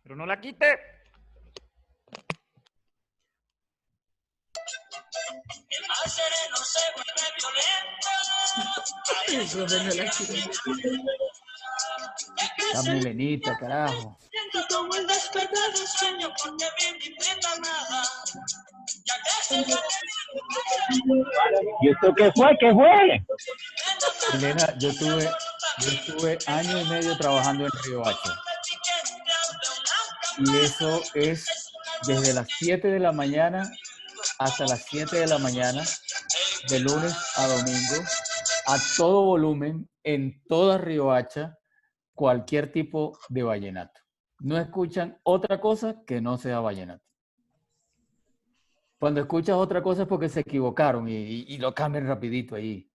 Pero no la quite. El mar sereno se vuelve violento. Profe, no la quite. Dame Melenita, carajo. Siento como el despertar del sueño porque bien ni prenda nada. Ya que se ¿Y esto qué fue? ¿Qué fue? Elena, yo estuve año y medio trabajando en Río Hacha. Y eso es desde las 7 de la mañana hasta las 7 de la mañana, de lunes a domingo, a todo volumen, en toda Río Hacha, cualquier tipo de vallenato. No escuchan otra cosa que no sea vallenato. Cuando escuchas otra cosa es porque se equivocaron y lo cambian rapidito ahí.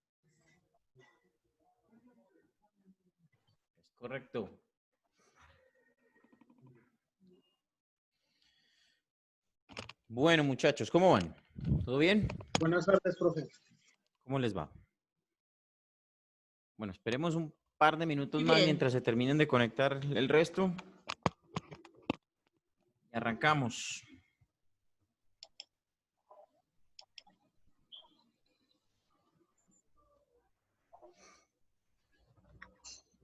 Es correcto. Bueno, muchachos, ¿cómo van? ¿Todo bien? Buenas tardes, profe. ¿Cómo les va? Bueno, esperemos un par de minutos Bien. más mientras se terminen de conectar el resto. Y arrancamos.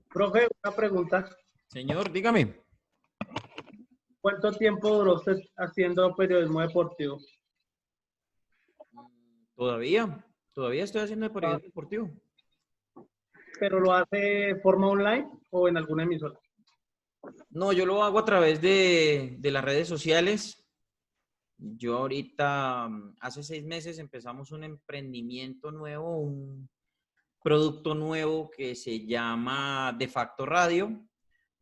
Profe, una pregunta. Señor, dígame. ¿Cuánto tiempo duró usted haciendo periodismo deportivo? Todavía estoy haciendo el periodismo deportivo. ¿Pero lo hace de forma online o en alguna emisora? No, yo lo hago a través de las redes sociales. Yo ahorita, hace 6 meses empezamos un emprendimiento nuevo, un producto nuevo que se llama De Facto Radio.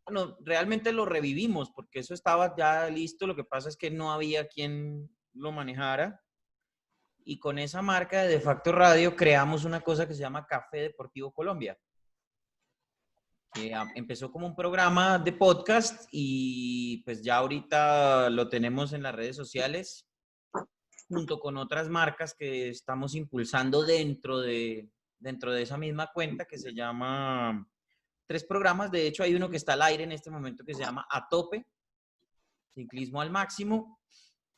Bueno, realmente lo revivimos porque eso estaba ya listo. Lo que pasa es que no había quien lo manejara. Y con esa marca de Facto Radio creamos una cosa que se llama Café Deportivo Colombia, que empezó como un programa de podcast y pues ya ahorita lo tenemos en las redes sociales junto con otras marcas que estamos impulsando dentro de esa misma cuenta, que se llama 3 programas. De hecho, hay uno que está al aire en este momento que se llama A Tope, Ciclismo al Máximo.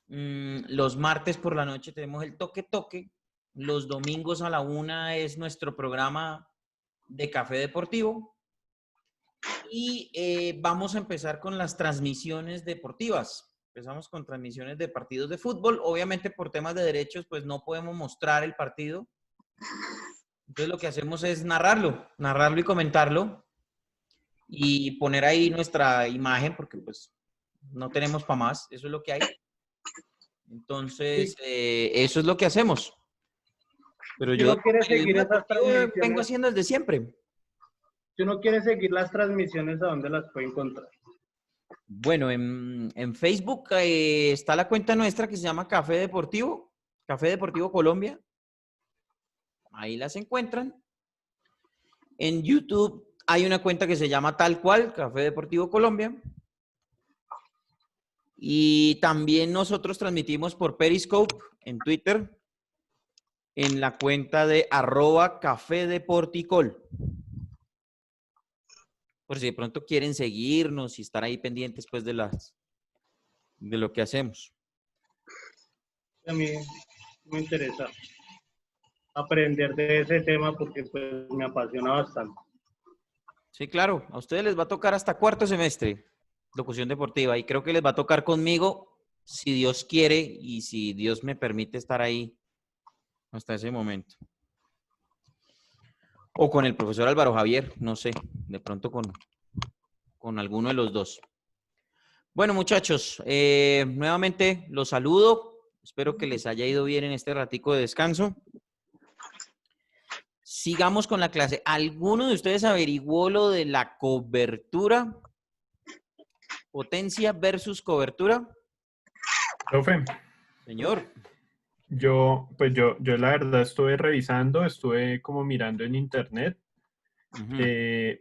Los martes por la noche tenemos el Toque Toque. Los domingos a la 1 es nuestro programa de Café Deportivo. Y vamos a empezar con las transmisiones deportivas. Empezamos con transmisiones de partidos de fútbol. Obviamente por temas de derechos, pues no podemos mostrar el partido. Entonces lo que hacemos es narrarlo y comentarlo y poner ahí nuestra imagen, porque pues no tenemos para más. Eso es lo que hay. Entonces, eso es lo que hacemos. Pero Si yo uno quiere seguir esas vengo transmisiones, haciendo desde siempre. si uno quiere seguir las transmisiones, ¿a dónde las puede encontrar? Bueno, en Facebook está la cuenta nuestra que se llama Café Deportivo Colombia. Ahí las encuentran. En YouTube hay una cuenta que se llama tal cual, Café Deportivo Colombia. Y también nosotros transmitimos por Periscope en Twitter, en la cuenta de @cafedeporticol. Por si de pronto quieren seguirnos y estar ahí pendientes pues de lo que hacemos. A mí me interesa aprender de ese tema porque pues me apasiona bastante. Sí, claro. A ustedes les va a tocar hasta 4º semestre locución deportiva y creo que les va a tocar conmigo si Dios quiere y si Dios me permite estar ahí hasta ese momento. O con el profesor Álvaro Javier, no sé, de pronto con alguno de los dos. Bueno, muchachos, nuevamente los saludo. Espero que les haya ido bien en este ratico de descanso. Sigamos con la clase. ¿Alguno de ustedes averiguó lo de la cobertura? Potencia versus cobertura. Profe, Señor. yo la verdad estuve revisando, estuve como mirando en internet,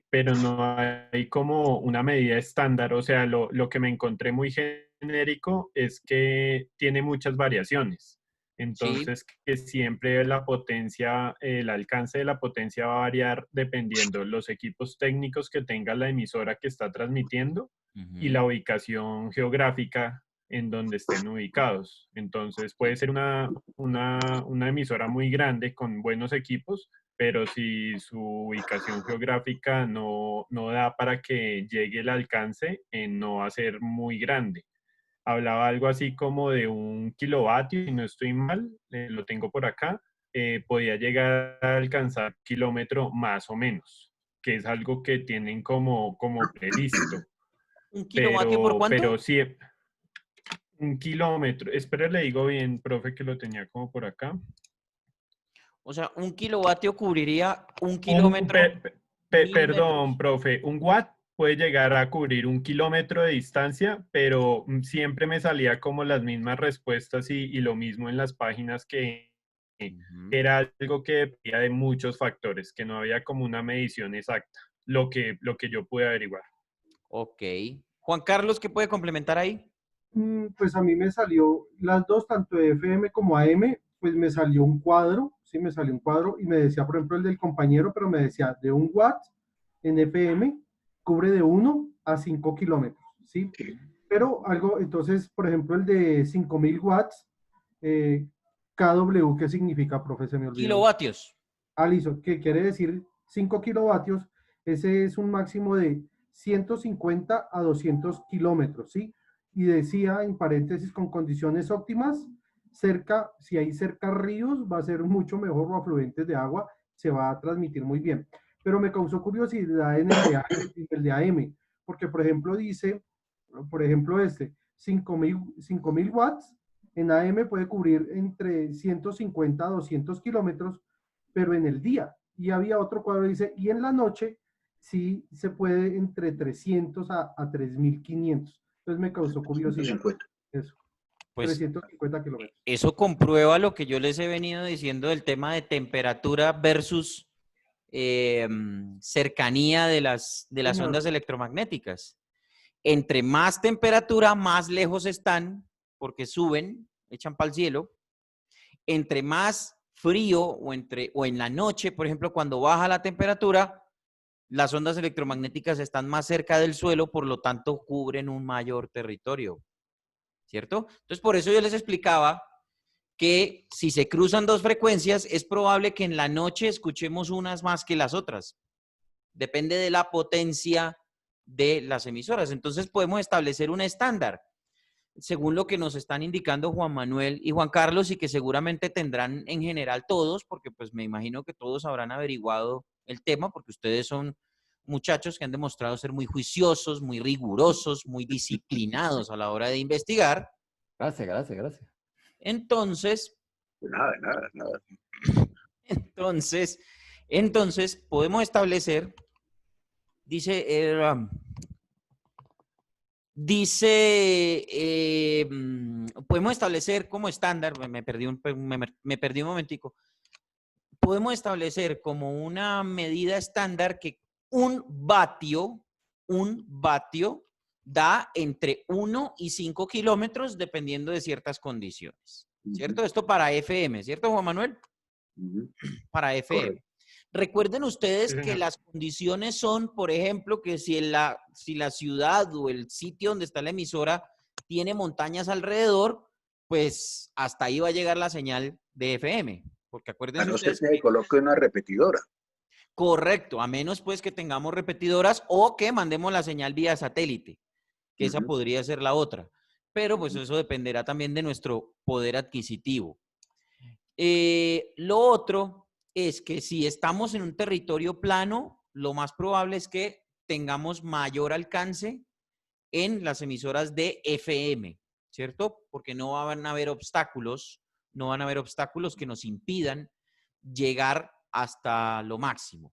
pero no hay como una medida estándar. O sea, lo que me encontré muy genérico es que tiene muchas variaciones. Sí. Entonces, que siempre la potencia, el alcance de la potencia va a variar dependiendo los equipos técnicos que tenga la emisora que está transmitiendo y Ujú. la ubicación geográfica en donde estén ubicados. Entonces, puede ser una emisora muy grande con buenos equipos, pero si su ubicación geográfica no da para que llegue el alcance, no va a ser muy grande. Hablaba algo así como de 1 kilovatio, y no estoy mal, lo tengo por acá, podía llegar a alcanzar kilómetro más o menos, que es algo que tienen como previsto. ¿Un kilovatio por Pero cuánto? sí, 1 kilómetro, espera, le digo bien, profe, que lo tenía como por acá. O sea, un kilovatio cubriría un Un, kilómetro, mil perdón, metros. profe, un watt puede llegar a cubrir 1 kilómetro de distancia, pero siempre me salía como las mismas respuestas y lo mismo en las páginas que Ujú. era algo que dependía de muchos factores, que no había como una medición exacta, lo que yo pude averiguar. Ok. Juan Carlos, ¿qué puede complementar ahí? Pues a mí me salió las dos, tanto de FM como AM, pues me salió un cuadro, sí, me salió un cuadro y me decía, por ejemplo, el del compañero, pero me decía de 1 watt en FM cubre de 1 a 5 kilómetros, ¿sí? Pero algo, entonces, por ejemplo, el de 5000 watts, eh, KW, ¿qué significa, profe? Se me olvidó. Kilovatios. Listo, que quiere decir 5 kilovatios, ese es un máximo de 150 a 200 kilómetros, ¿sí? Y decía en paréntesis, con condiciones óptimas, cerca, si hay cerca ríos, va a ser mucho mejor, o afluentes de agua, se va a transmitir muy bien. Pero me causó curiosidad en el de AM, porque por ejemplo dice, por ejemplo 5000 watts, en AM puede cubrir entre 150 a 200 kilómetros, pero en el día. Y había otro cuadro que dice, y en la noche sí se puede entre 300 a 3500. Entonces me causó curiosidad. 150. Eso, Pues 350 kilómetros. eso comprueba lo que yo les he venido diciendo del tema de temperatura versus cercanía de las Señor, ondas electromagnéticas. Entre más temperatura, más lejos están, porque suben, echan para el cielo. Entre más frío o en la noche, por ejemplo, cuando baja la temperatura, las ondas electromagnéticas están más cerca del suelo, por lo tanto cubren un mayor territorio, ¿cierto? Entonces, por eso yo les explicaba que si se cruzan dos frecuencias, es probable que en la noche escuchemos unas más que las otras. Depende de la potencia de las emisoras. Entonces podemos establecer un estándar, según lo que nos están indicando Juan Manuel y Juan Carlos, y que seguramente tendrán en general todos, porque pues me imagino que todos habrán averiguado el tema, porque ustedes son muchachos que han demostrado ser muy juiciosos, muy rigurosos, muy disciplinados a la hora de investigar. Gracias, gracias, gracias. Entonces, Nada, nada, nada. entonces, entonces podemos establecer, dice, podemos establecer como estándar, me perdí un momentico, podemos establecer como una medida estándar que un vatio da entre 1 y 5 kilómetros dependiendo de ciertas condiciones, ¿cierto? Esto para FM, ¿cierto, Juan Manuel? Para FM. Correcto. Recuerden ustedes Sí, que señor. las condiciones son, por ejemplo, que si la ciudad o el sitio donde está la emisora tiene montañas alrededor, pues hasta ahí va a llegar la señal de FM. Porque A acuérdense no ser ustedes que se coloque una repetidora. correcto, a menos pues que tengamos repetidoras o que mandemos la señal vía satélite, que esa podría ser la otra. Pero pues eso dependerá también de nuestro poder adquisitivo. Lo otro es que si estamos en un territorio plano, lo más probable es que tengamos mayor alcance en las emisoras de FM, ¿cierto? Porque no van a haber obstáculos, no van a haber obstáculos que nos impidan llegar hasta lo máximo,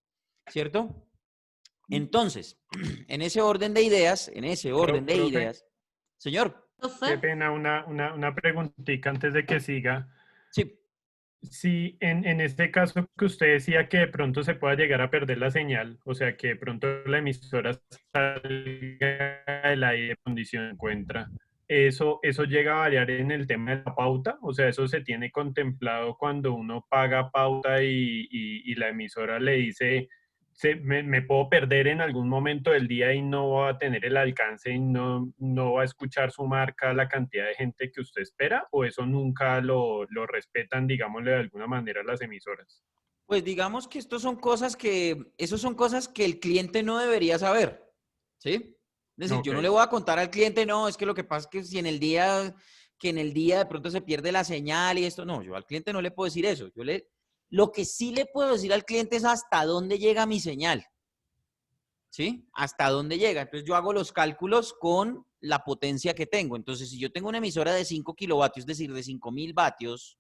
¿cierto? Entonces, en ese orden de ideas, Profe, señor, qué pena, una preguntita antes de que siga. sí, Sí, en este caso que usted decía que de pronto se pueda llegar a perder la señal, o sea, que de pronto la emisora salga del aire en condición encuentra, eso llega a variar en el tema de la pauta, o sea, eso se tiene contemplado cuando uno paga pauta y la emisora le dice, me puedo perder en algún momento del día y no va a tener el alcance y no va a escuchar su marca la cantidad de gente que usted espera, o eso nunca lo respetan, digámosle de alguna manera, las emisoras. Pues digamos que esos son cosas que el cliente no debería saber, ¿sí? Es decir, yo no Ok. le voy a contar al cliente, no, es que lo que pasa es que si que en el día de pronto se pierde la señal y esto, no, yo al cliente no le puedo decir eso. Lo que sí le puedo decir al cliente es hasta dónde llega mi señal, ¿sí? Hasta dónde llega. Entonces yo hago los cálculos con la potencia que tengo. Entonces, si yo tengo una emisora de 5 kilovatios, es decir, de 5.000 vatios,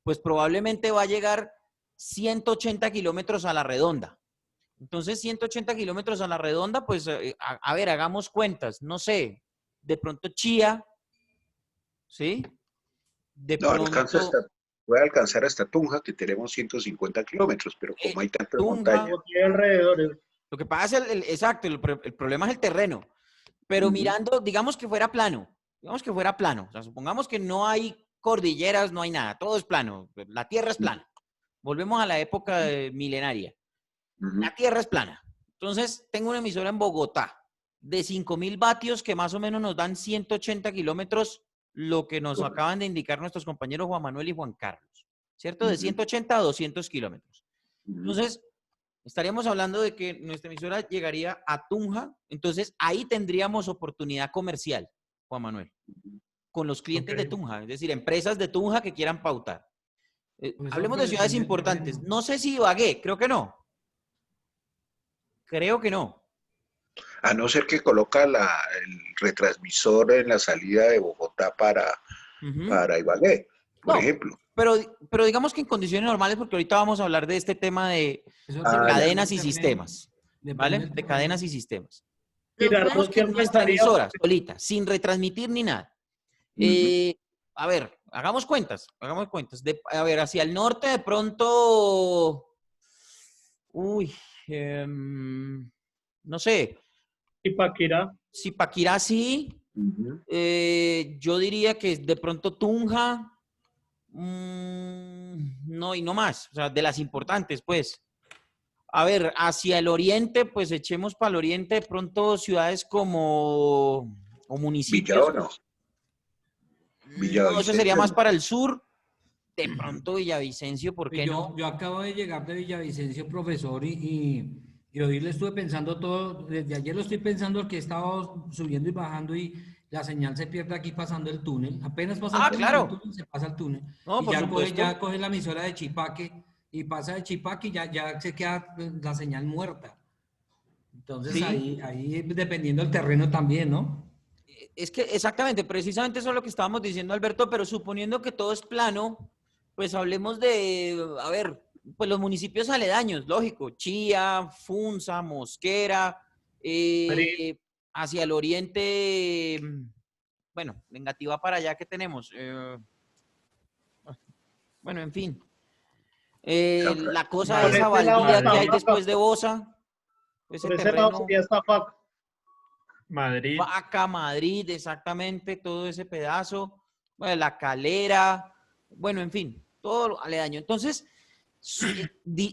pues probablemente va a llegar 180 kilómetros a la redonda. Entonces, 180 kilómetros a la redonda, pues, a ver, hagamos cuentas. No sé, de pronto Chía, ¿sí? De No, alcanza pronto puede alcanzar hasta Tunja, que tenemos 150 kilómetros, pero eh, como hay tantas Tunja. montañas. Aquí alrededor. Lo que pasa es, exacto, el problema es el terreno. Pero mirando, digamos que fuera plano. O sea, supongamos que no hay cordilleras, no hay nada. Todo es plano. La tierra es plana. Volvemos a la época milenaria. La tierra es plana. Entonces, tengo una emisora en Bogotá de 5.000 vatios que más o menos nos dan 180 kilómetros, lo que nos acaban de indicar nuestros compañeros Juan Manuel y Juan Carlos, ¿cierto? De 180 a 200 kilómetros. Entonces, estaríamos hablando de que nuestra emisora llegaría a Tunja, entonces ahí tendríamos oportunidad comercial, Juan Manuel, con los clientes de Tunja, es decir, empresas de Tunja que quieran pautar. Hablemos de ciudades importantes. No sé si Ibagué, creo que no. Creo que no. A no ser que coloca el retransmisor en la salida de Bogotá para Ibagué, por No, ejemplo. pero digamos que en condiciones normales, porque ahorita vamos a hablar de este tema de Ah, ya. cadenas y sistemas, ¿vale? De cadenas y sistemas. Pero Mira, digamos que cualquier nuestra pensaría, emisora, solita, sin retransmitir ni nada. A ver, hagamos cuentas. A ver, hacia el norte de pronto, uy, no sé, Ipaquirá, Zipaquirá sí, yo diría que de pronto Tunja, no, y no más, o sea, de las importantes, pues. A ver, hacia el oriente, pues echemos para el oriente de pronto ciudades como, o Villa municipios. o no, No, eso sería Villavicencio. más para el sur. De pronto Villavicencio, ¿por qué no? Yo acabo de llegar de Villavicencio, profesor, y hoy le estuve pensando todo, desde ayer lo estoy pensando que he estado subiendo y bajando y la señal se pierde aquí pasando el túnel. Apenas pasa Ah, el claro. túnel, se pasa el túnel. No, Y por supuesto. ya coge la emisora de Chipaque y pasa de Chipaque y ya se queda la señal muerta. Entonces Sí. ahí dependiendo del terreno también, ¿no? Es que exactamente, precisamente eso es lo que estábamos diciendo, Alberto, pero suponiendo que todo es plano, pues hablemos de, a ver, pues los municipios aledaños, lógico, Chía, Funza, Mosquera, Madrid. hacia el oriente, bueno, Engativá para allá que tenemos. Bueno, en fin. La cosa Por esa ese lado baldía está que hay Faca, después de Bosa, ese por ese lado terreno. sería esta Faca. Madrid. Vaca, Madrid, exactamente, todo ese pedazo, bueno, La Calera, bueno, en fin, todo lo aledaño. Entonces,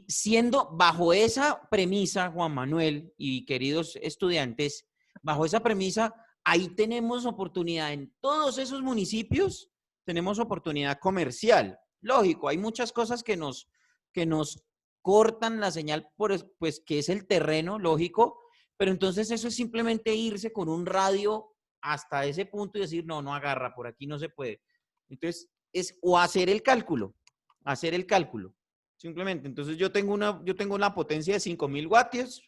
siendo bajo esa premisa, Juan Manuel y queridos estudiantes, bajo esa premisa, ahí tenemos oportunidad en todos esos municipios, tenemos oportunidad comercial. Lógico, hay muchas cosas que nos cortan la señal, pues que es el terreno, lógico, pero entonces eso es simplemente irse con un radio hasta ese punto y decir, no, no agarra, por aquí no se puede. Entonces, o hacer el cálculo, simplemente. Entonces, yo tengo una potencia de 5.000 vatios,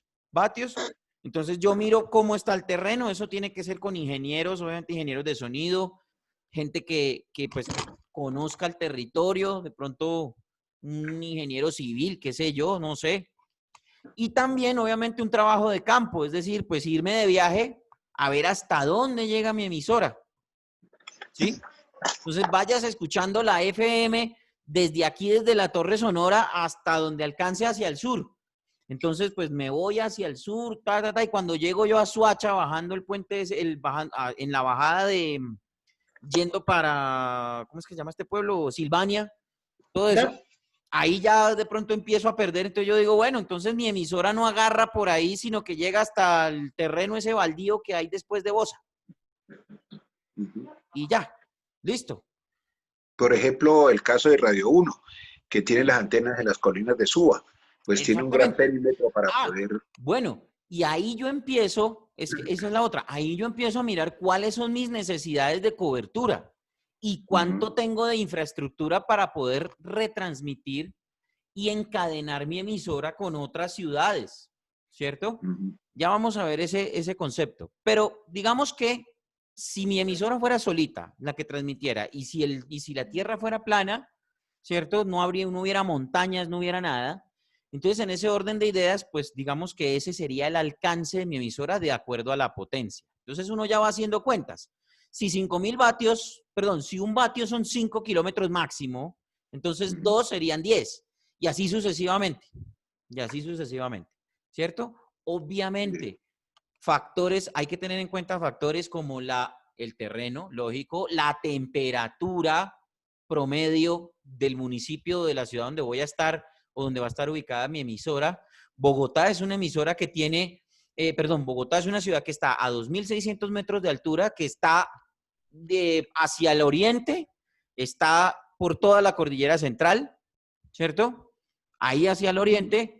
entonces yo miro cómo está el terreno, eso tiene que ser con ingenieros, obviamente ingenieros de sonido, gente que pues conozca el territorio, de pronto un ingeniero civil, qué sé yo, no sé. Y también, obviamente, un trabajo de campo, es decir, pues irme de viaje a ver hasta dónde llega mi emisora. ¿Sí? Entonces, vayas escuchando la FM desde aquí, desde la Torre Sonora, hasta donde alcance hacia el sur. Entonces, pues me voy hacia el sur, y cuando llego yo a Suacha, bajando el puente, en la bajada de, yendo para, ¿cómo es que se llama este pueblo? Silvania, todo eso. Ya. Ahí ya de pronto empiezo a perder, entonces yo digo, bueno, entonces mi emisora no agarra por ahí, sino que llega hasta el terreno ese baldío que hay después de Bosa. Ujú. Y ya, listo. Por ejemplo, el caso de Radio 1, que tiene las antenas en las colinas de Suba, pues tiene un gran Exactamente. perímetro para Ah, poder... bueno, y ahí yo empiezo, esa es la otra, ahí yo empiezo a mirar cuáles son mis necesidades de cobertura y cuánto tengo de infraestructura para poder retransmitir y encadenar mi emisora con otras ciudades, ¿cierto? Ujú. Ya vamos a ver ese concepto. Pero digamos que si mi emisora fuera solita, la que transmitiera, y si la tierra fuera plana, ¿cierto? No hubiera montañas, no hubiera nada. Entonces, en ese orden de ideas, pues digamos que ese sería el alcance de mi emisora de acuerdo a la potencia. Entonces, uno ya va haciendo cuentas. Si 5.000 vatios, perdón, si un vatio son 5 kilómetros máximo, entonces 2 serían 10. Y así sucesivamente. Y así sucesivamente. ¿Cierto? Obviamente, factores, hay que tener en cuenta factores como el terreno, lógico, la temperatura promedio del municipio, de la ciudad donde voy a estar o donde va a estar ubicada mi emisora. Bogotá es una emisora que tiene, Bogotá es una ciudad que está a 2.600 metros de altura, que está hacia el oriente, está por toda la cordillera central, ¿cierto? Ahí hacia el oriente,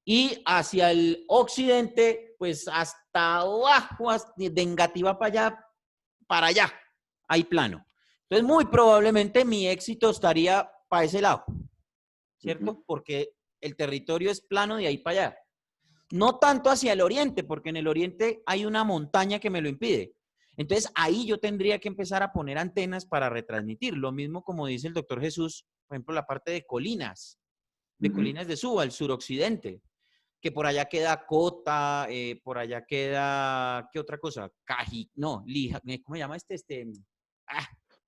y hacia el occidente, pues hasta abajo, de Engativá para allá, hay plano. Entonces, muy probablemente mi éxito estaría para ese lado, ¿cierto? Porque el territorio es plano de ahí para allá. No tanto hacia el oriente, porque en el oriente hay una montaña que me lo impide. Entonces, ahí yo tendría que empezar a poner antenas para retransmitir. Lo mismo como dice el doctor Jesús, por ejemplo, la parte de colinas de Suba, el suroccidente, que por allá queda Cota, por allá queda, ¿qué otra cosa? ¿Cómo se llama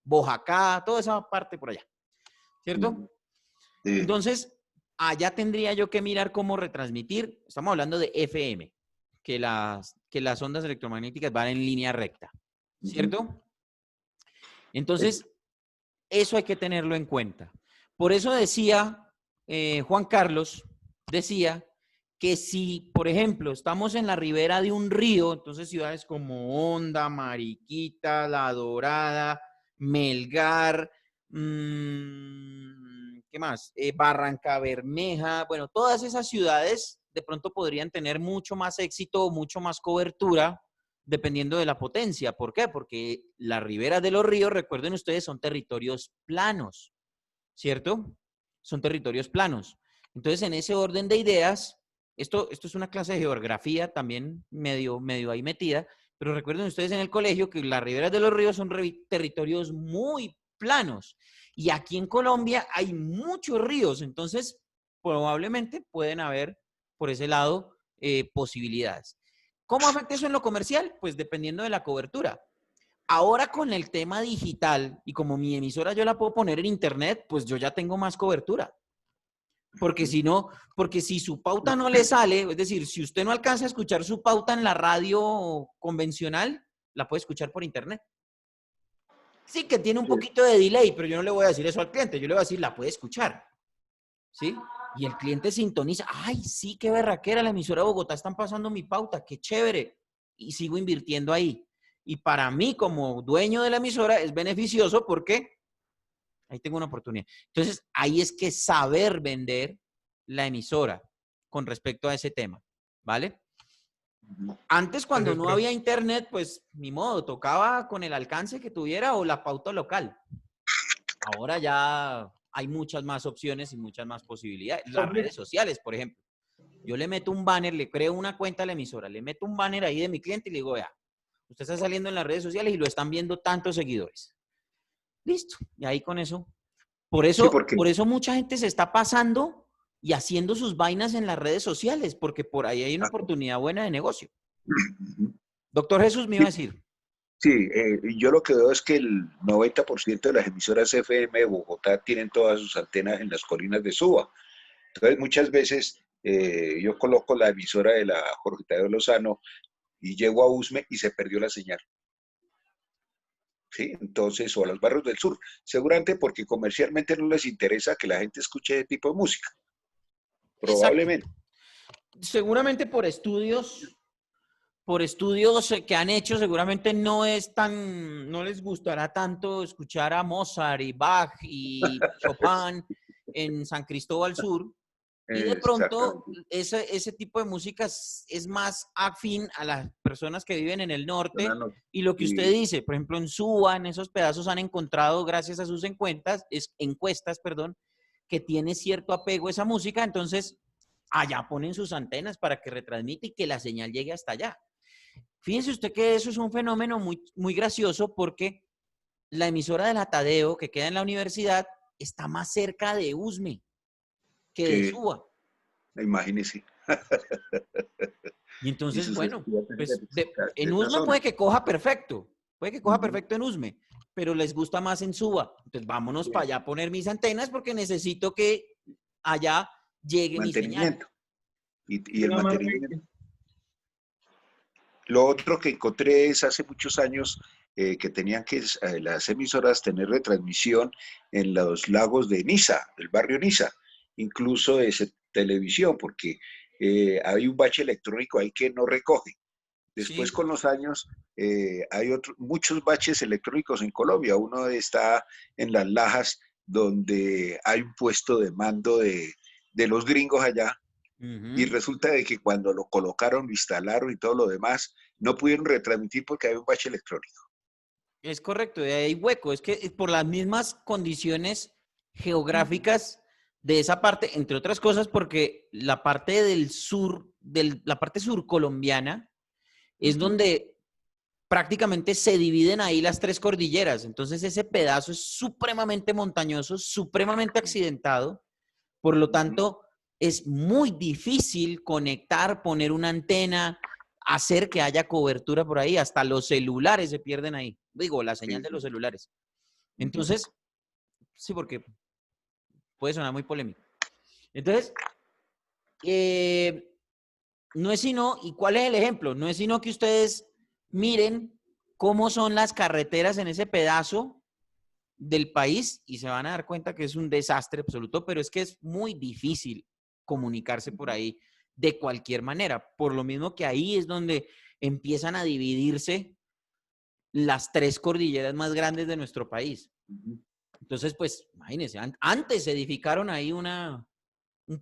Boyacá, toda esa parte por allá, ¿cierto? Sí. Entonces, allá tendría yo que mirar cómo retransmitir. Estamos hablando de FM, que las ondas electromagnéticas van en línea recta, ¿cierto? Entonces, eso hay que tenerlo en cuenta. Por eso decía Juan Carlos, decía que si, por ejemplo, estamos en la ribera de un río, entonces ciudades como Honda, Mariquita, La Dorada, Melgar, ¿qué más? Barranca Bermeja, bueno, todas esas ciudades de pronto podrían tener mucho más éxito, mucho más cobertura, dependiendo de la potencia. ¿Por qué? Porque las riberas de los ríos, recuerden ustedes, son territorios planos, ¿cierto? Son territorios planos. Entonces, en ese orden de ideas, esto es una clase de geografía también medio ahí metida, pero recuerden ustedes en el colegio que las riberas de los ríos son territorios muy planos. Y aquí en Colombia hay muchos ríos, entonces probablemente pueden haber por ese lado posibilidades. ¿Cómo afecta eso en lo comercial? Pues dependiendo de la cobertura. Ahora con el tema digital y como mi emisora yo la puedo poner en internet, pues yo ya tengo más cobertura. Porque si su pauta no le sale, es decir, si usted no alcanza a escuchar su pauta en la radio convencional, la puede escuchar por internet. Sí, que tiene un poquito de delay, pero yo no le voy a decir eso al cliente, yo le voy a decir, la puede escuchar. ¿Sí? Y el cliente sintoniza, ay, sí, qué berraquera, la emisora de Bogotá están pasando mi pauta, qué chévere. Y sigo invirtiendo ahí. Y para mí, como dueño de la emisora, es beneficioso porque ahí tengo una oportunidad. Entonces, ahí es que saber vender la emisora con respecto a ese tema, ¿vale? Antes, cuando no había internet, pues ni modo, tocaba con el alcance que tuviera o la pauta local. Ahora ya hay muchas más opciones y muchas más posibilidades. Las redes sociales, por ejemplo. Yo le meto un banner, le creo una cuenta a la emisora, le meto un banner ahí de mi cliente y le digo, vea, usted está saliendo en las redes sociales y lo están viendo tantos seguidores. Listo. Y ahí con eso. Por eso mucha gente se está pasando y haciendo sus vainas en las redes sociales, porque por ahí hay una oportunidad buena de negocio. Doctor Jesús, me iba a decir. Sí, yo lo que veo es que el 90% de las emisoras FM de Bogotá tienen todas sus antenas en las colinas de Suba. Entonces, muchas veces yo coloco la emisora de la Jorge Tadeo Lozano y llego a Usme y se perdió la señal. ¿Sí? Entonces, o a los barrios del sur, seguramente porque comercialmente no les interesa que la gente escuche ese tipo de música, Exacto. probablemente. Seguramente por estudios que han hecho, seguramente no les gustará tanto escuchar a Mozart y Bach y Chopin en San Cristóbal Sur. Y de pronto, Exactamente. ese tipo de música es más afín a las personas que viven en el norte. Y lo que usted Y dice, por ejemplo, en Suba, en esos pedazos han encontrado, gracias a sus encuestas, que tiene cierto apego a esa música. Entonces, allá ponen sus antenas para que retransmite y que la señal llegue hasta allá. Fíjense usted que eso es un fenómeno muy, muy gracioso porque la emisora de la Tadeo, que queda en la universidad, está más cerca de Usme que de sí, Suba. imagínese. Y Y entonces, sus bueno, estudiantes pues de en esa Usme zona. puede que coja perfecto, Ujú. en Usme, pero les gusta más en Suba. Entonces, vámonos para Sí. allá a poner mis antenas porque necesito que allá llegue mi señal. Mantenimiento. Y el Una más, mantenimiento. Lo otro que encontré es hace muchos años que tenían que las emisoras tener retransmisión en los lagos de Niza, del barrio Niza, incluso de televisión, porque hay un bache electrónico ahí que no recoge. Después, Sí. con los años, hay muchos baches electrónicos en Colombia. Uno está en Las Lajas, donde hay un puesto de mando de los gringos allá, y Uh-huh. resulta de que cuando lo colocaron, lo instalaron y todo lo demás, no pudieron retransmitir porque había un bache electrónico. Es correcto, y hay hueco. Es que por las mismas condiciones geográficas de esa parte, entre otras cosas, porque la parte del sur, la parte surcolombiana, es Ujú. donde prácticamente se dividen ahí las tres cordilleras. Entonces ese pedazo es supremamente montañoso, supremamente accidentado. Por lo Ujú. tanto, es muy difícil conectar, poner una antena, hacer que haya cobertura por ahí. Hasta los celulares se pierden ahí. Digo, la señal Sí, de los sí. celulares. Ujú. Entonces, sí, porque puede sonar muy polémico. Entonces, no es sino, ¿y cuál es el ejemplo? No es sino que ustedes miren cómo son las carreteras en ese pedazo del país y se van a dar cuenta que es un desastre absoluto, pero es que es muy difícil comunicarse por ahí de cualquier manera. Por lo mismo que ahí es donde empiezan a dividirse las tres cordilleras más grandes de nuestro país. Ujú. Entonces, pues, imagínense, antes se edificaron ahí un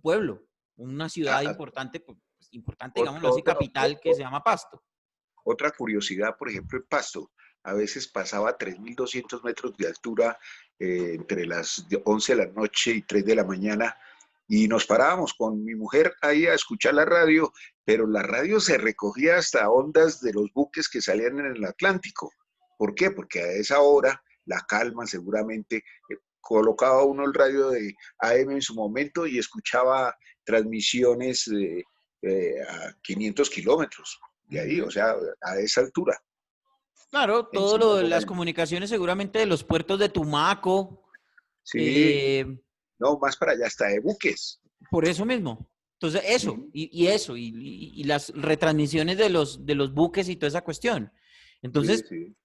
pueblo, una ciudad Ah, importante, pues, importante, digámoslo otro, así, otro, capital, que se llama Pasto. otra curiosidad, por ejemplo, en Pasto, a veces pasaba a 3.200 metros de altura entre las 11 de la noche y 3 de la mañana, y nos parábamos con mi mujer ahí a escuchar la radio, pero la radio se recogía hasta ondas de los buques que salían en el Atlántico. ¿Por qué? Porque a esa hora, la calma seguramente, colocaba uno el radio de AM en su momento y escuchaba transmisiones a 500 kilómetros de ahí, o Ujú. sea, a esa altura, Claro, todo encima lo de de las la... comunicaciones seguramente de los puertos de Tumaco, Sí, eh, no, más para allá, hasta de buques. por eso mismo. Entonces, eso, Ujú. y las retransmisiones de los buques y toda esa cuestión. Sí, Entonces, sí.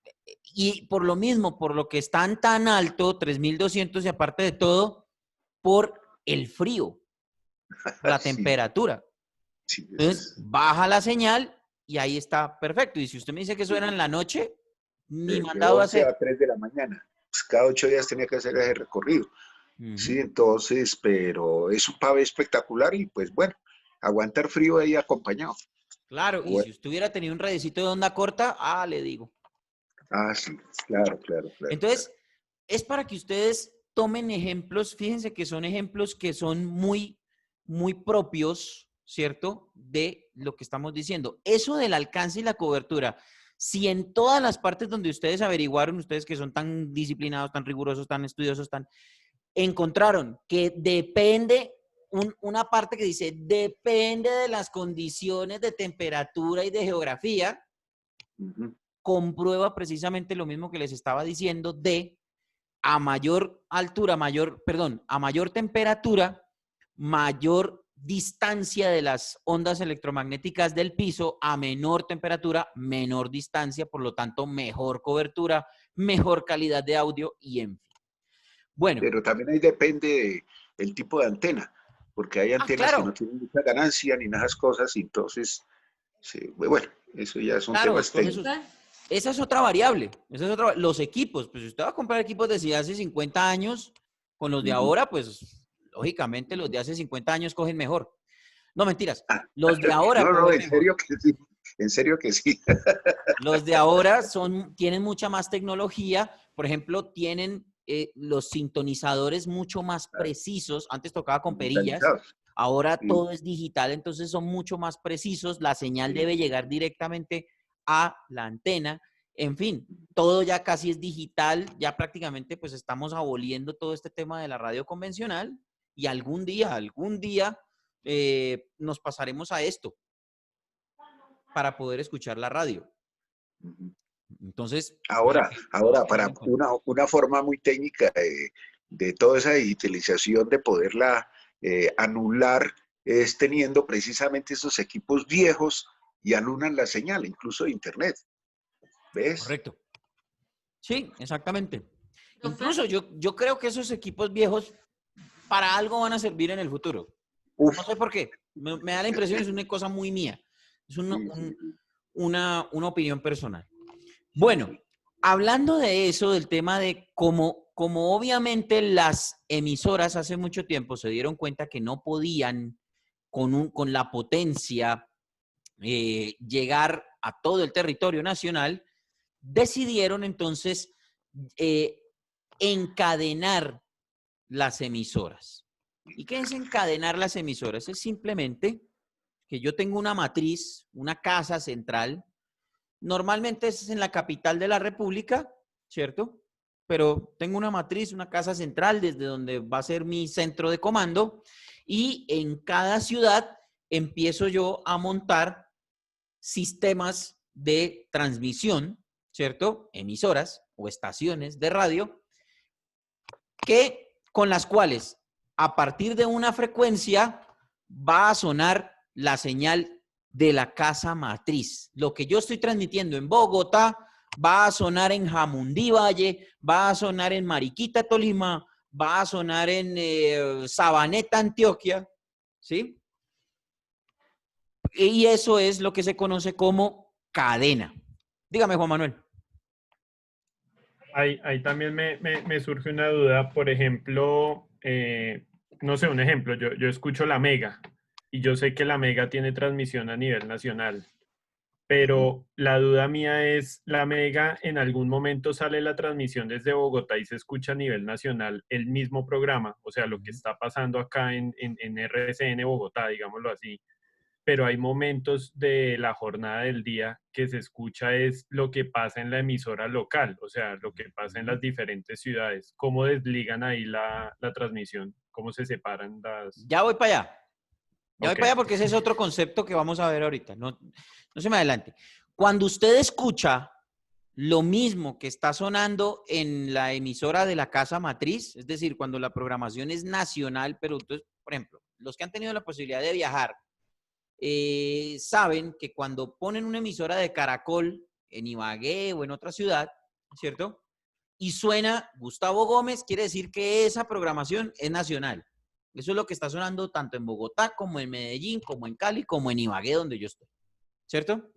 y por lo mismo, por lo que están tan alto, 3.200 y aparte de todo, por el frío, por la Sí, temperatura. sí, eso Entonces, es baja la señal y ahí está perfecto. Y si usted me dice que eso era en la noche, ni de mandado a 11 hacer. a 3 de la mañana. Pues cada 8 días tenía que hacer ese recorrido. Sí, Ujú. entonces, pero es un pave espectacular y pues bueno, aguantar frío ahí acompañado. Claro, y Bueno, si usted hubiera tenido un radiecito de onda corta, le digo. sí, claro, claro, claro, claro. Entonces, es para que ustedes tomen ejemplos, fíjense que son ejemplos que son muy, muy propios, ¿cierto? De lo que estamos diciendo. Eso del alcance y la cobertura, si en todas las partes donde ustedes averiguaron, ustedes que son tan disciplinados, tan rigurosos, tan estudiosos, encontraron que depende, una parte que dice, depende de las condiciones de temperatura y de geografía, Ujú. comprueba precisamente lo mismo que les estaba diciendo de a mayor altura, a mayor temperatura, mayor distancia de las ondas electromagnéticas del piso, a menor temperatura, menor distancia, por lo tanto, mejor cobertura, mejor calidad de audio y en fin. Bueno. Pero también ahí depende el tipo de antena, porque hay antenas que no Claro. tienen mucha ganancia ni nada de esas cosas, y entonces, sí, bueno, eso ya son Claro, temas doctor técnicos. Jesús. Esa es otra variable. Los equipos, pues si usted va a comprar equipos de hace 50 años, con los de ahora, pues lógicamente los de hace 50 años cogen mejor. No, mentiras. Los de ahora No, cogen en mejor. serio que sí, en serio que sí. Los de ahora tienen mucha más tecnología. Por ejemplo, tienen los sintonizadores mucho más precisos. Antes tocaba con perillas, Digitalizados. ahora Sí. todo es digital, entonces son mucho más precisos. La señal debe llegar directamente a la antena. En fin, todo ya casi es digital. Ya prácticamente pues estamos aboliendo todo este tema de la radio convencional y algún día nos pasaremos a esto para poder escuchar la radio. Entonces, Ahora, para tenerlo en cuenta. una forma muy técnica de toda esa digitalización de poderla anular es teniendo precisamente esos equipos viejos y anulan la señal, incluso de internet. ¿Ves? Correcto. Sí, exactamente. Incluso yo creo que esos equipos viejos para algo van a servir en el futuro. Uf, No sé por qué. Me da la impresión, es una cosa muy mía. Es una opinión personal. Bueno, hablando de eso, del tema de como obviamente las emisoras hace mucho tiempo se dieron cuenta que no podían con la potencia llegar a todo el territorio nacional, decidieron entonces encadenar las emisoras. ¿Y qué es encadenar las emisoras? Es simplemente que yo tengo una matriz, una casa central. Normalmente es en la capital de la República, ¿cierto? Pero tengo una matriz, una casa central desde donde va a ser mi centro de comando y en cada ciudad empiezo yo a montar sistemas de transmisión, ¿cierto? Emisoras o estaciones de radio con las cuales a partir de una frecuencia va a sonar la señal de la casa matriz. Lo que yo estoy transmitiendo en Bogotá va a sonar en Jamundí Valle, va a sonar en Mariquita, Tolima, va a sonar en Sabaneta, Antioquia, ¿sí? Y eso es lo que se conoce como cadena. Dígame, Juan Manuel. Ahí también me surge una duda, por ejemplo, no sé, un ejemplo, yo escucho la Mega y yo sé que la Mega tiene transmisión a nivel nacional, pero la duda mía es, ¿la Mega en algún momento sale la transmisión desde Bogotá y se escucha a nivel nacional el mismo programa? O sea, lo que está pasando acá en RCN Bogotá, digámoslo así. Pero hay momentos de la jornada del día que se escucha es lo que pasa en la emisora local, o sea, lo que pasa en las diferentes ciudades. ¿Cómo desligan ahí la transmisión? ¿Cómo se separan las...? Ya voy para allá. Ya voy Ok. para allá porque ese es otro concepto que vamos a ver ahorita. No se me adelante. Cuando usted escucha lo mismo que está sonando en la emisora de la casa matriz, es decir, cuando la programación es nacional, pero entonces, por ejemplo, los que han tenido la posibilidad de viajar, saben que cuando ponen una emisora de Caracol en Ibagué o en otra ciudad, ¿cierto? Y suena Gustavo Gómez, quiere decir que esa programación es nacional. Eso es lo que está sonando tanto en Bogotá como en Medellín, como en Cali, como en Ibagué, donde yo estoy, ¿cierto?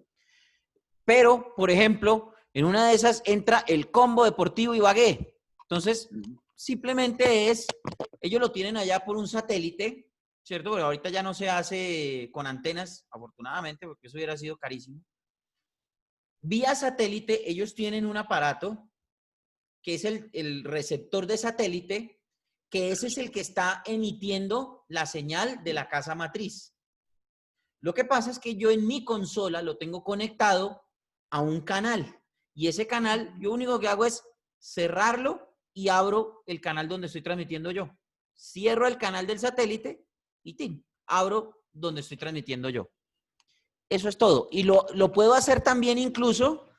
Pero, por ejemplo, en una de esas entra el Combo Deportivo Ibagué. Entonces, simplemente ellos lo tienen allá por un satélite, ¿cierto? Pero ahorita ya no se hace con antenas, afortunadamente, porque eso hubiera sido carísimo. Vía satélite, ellos tienen un aparato que es el receptor de satélite, que ese es el que está emitiendo la señal de la casa matriz. Lo que pasa es que yo en mi consola lo tengo conectado a un canal y ese canal, yo lo único que hago es cerrarlo y abro el canal donde estoy transmitiendo yo. Cierro el canal del satélite y ¡tin! Abro donde estoy transmitiendo yo. Eso es todo. Y lo puedo hacer también incluso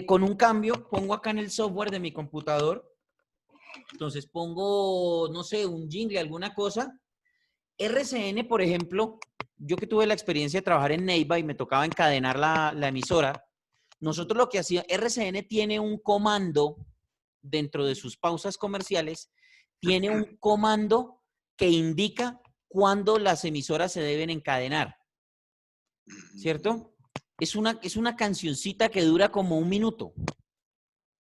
con un cambio. Pongo acá en el software de mi computador. Entonces pongo, no sé, un jingle, alguna cosa. RCN, por ejemplo, yo que tuve la experiencia de trabajar en Neiva y me tocaba encadenar la emisora, nosotros lo que hacía, RCN tiene un comando dentro de sus pausas comerciales, tiene un comando que indica cuándo las emisoras se deben encadenar, ¿cierto? Es una cancioncita que dura como 1 minuto.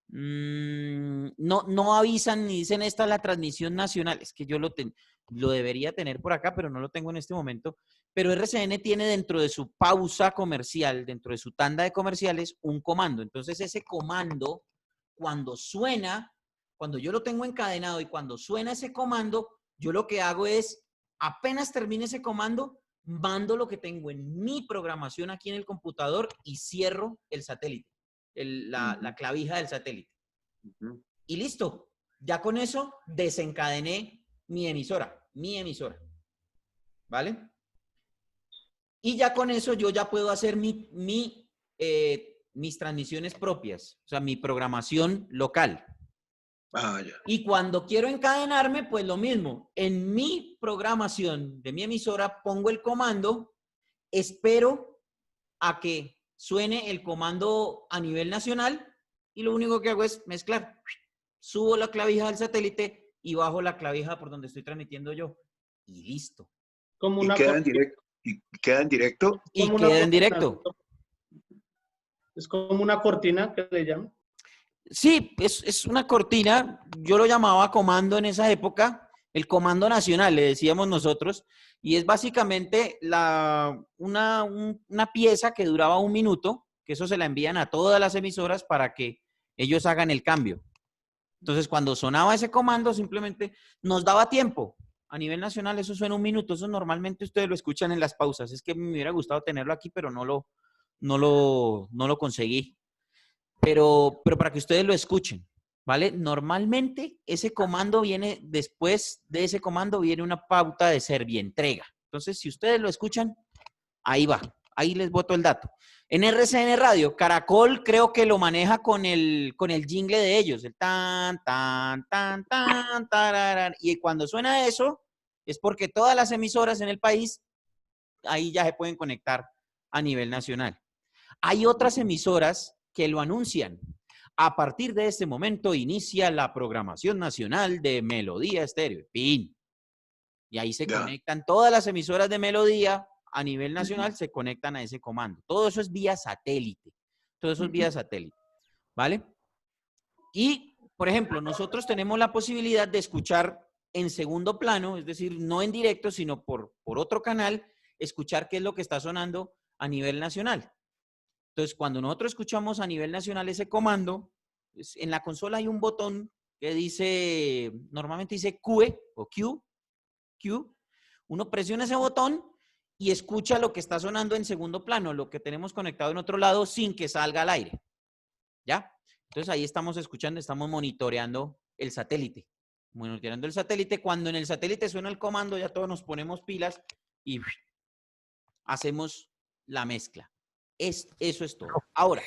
No avisan ni dicen esta es la transmisión nacional, es que yo lo debería tener por acá, pero no lo tengo en este momento. Pero RCN tiene dentro de su pausa comercial, dentro de su tanda de comerciales, un comando. Entonces ese comando, cuando suena, cuando yo lo tengo encadenado y cuando suena ese comando, yo lo que hago es, apenas termine ese comando, mando lo que tengo en mi programación aquí en el computador y cierro el satélite, la clavija del satélite. Y listo. Ya con eso desencadené mi emisora. ¿Vale? Y ya con eso yo ya puedo hacer mis transmisiones propias, o sea, mi programación local. Ah, ya. Y cuando quiero encadenarme, pues lo mismo. En mi programación de mi emisora pongo el comando, espero a que suene el comando a nivel nacional y lo único que hago es mezclar. Subo la clavija del satélite y bajo la clavija por donde estoy transmitiendo yo. Y listo. Como ¿Y una queda en directo? ¿Y queda en directo? Y como una queda en cortina. directo. Es como una cortina que le llaman. Sí, es una cortina. Yo lo llamaba comando en esa época. El comando nacional, le decíamos nosotros. Y es básicamente una pieza que duraba 1 minuto, que eso se la envían a todas las emisoras para que ellos hagan el cambio. Entonces, cuando sonaba ese comando, simplemente nos daba tiempo. A nivel nacional, eso suena 1 minuto. Eso normalmente ustedes lo escuchan en las pausas. Es que me hubiera gustado tenerlo aquí, pero no lo conseguí. Pero para que ustedes lo escuchen, ¿vale? Normalmente, ese comando viene, después de ese comando, viene una pauta de servientrega. Entonces, si ustedes lo escuchan, ahí va. Ahí les boto el dato. En RCN Radio, Caracol creo que lo maneja con el jingle de ellos, el tan, tan, tan, tan, tararán. Y cuando suena eso, es porque todas las emisoras en el país, ahí ya se pueden conectar a nivel nacional. Hay otras emisoras que lo anuncian. A partir de este momento inicia la programación nacional de Melodía Estéreo. ¡Pin! Y ahí se conectan todas las emisoras de Melodía a nivel nacional, se conectan a ese comando. Todo eso es vía satélite. Todo eso es vía satélite. ¿Vale? Y, por ejemplo, nosotros tenemos la posibilidad de escuchar en segundo plano, es decir, no en directo, sino por otro canal, escuchar qué es lo que está sonando a nivel nacional. Entonces, cuando nosotros escuchamos a nivel nacional ese comando, pues, en la consola hay un botón que dice, normalmente dice QE o Q. Uno presiona ese botón y escucha lo que está sonando en segundo plano, lo que tenemos conectado en otro lado sin que salga al aire. ¿Ya? Entonces ahí estamos escuchando, estamos monitoreando el satélite. Monitoreando el satélite. Cuando en el satélite suena el comando, ya todos nos ponemos pilas y hacemos la mezcla. Eso es todo. Ahora,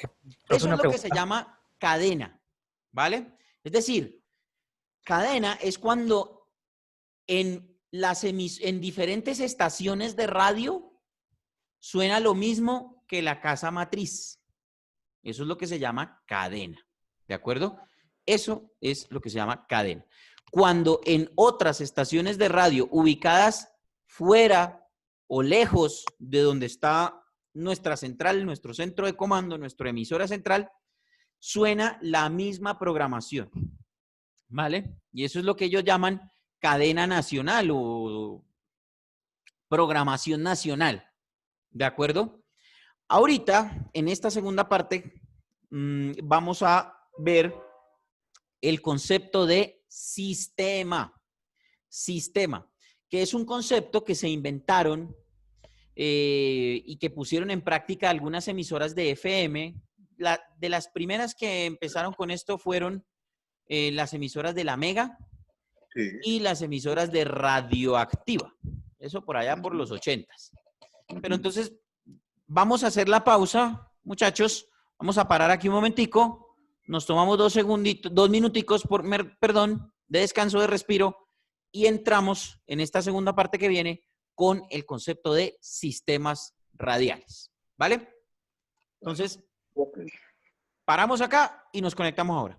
eso es lo que se llama cadena, ¿vale? Es decir, cadena es cuando en diferentes estaciones de radio suena lo mismo que la casa matriz. Eso es lo que se llama cadena, ¿de acuerdo? Eso es lo que se llama cadena. Cuando en otras estaciones de radio ubicadas fuera o lejos de donde está nuestra central, nuestro centro de comando, nuestra emisora central, suena la misma programación, ¿vale? Y eso es lo que ellos llaman cadena nacional o programación nacional, ¿de acuerdo? Ahorita, en esta segunda parte, vamos a ver el concepto de sistema. Sistema, que es un concepto que se inventaron y que pusieron en práctica algunas emisoras de FM. De las primeras que empezaron con esto fueron las emisoras de La Mega y las emisoras de Radioactiva. Eso por allá por los 80s. Pero entonces, vamos a hacer la pausa, muchachos. Vamos a parar aquí un momentico. Nos tomamos 2 minuticos, de descanso, de respiro. Y entramos en esta segunda parte que viene con el concepto de sistemas radiales. ¿Vale? Entonces, paramos acá y nos conectamos ahora.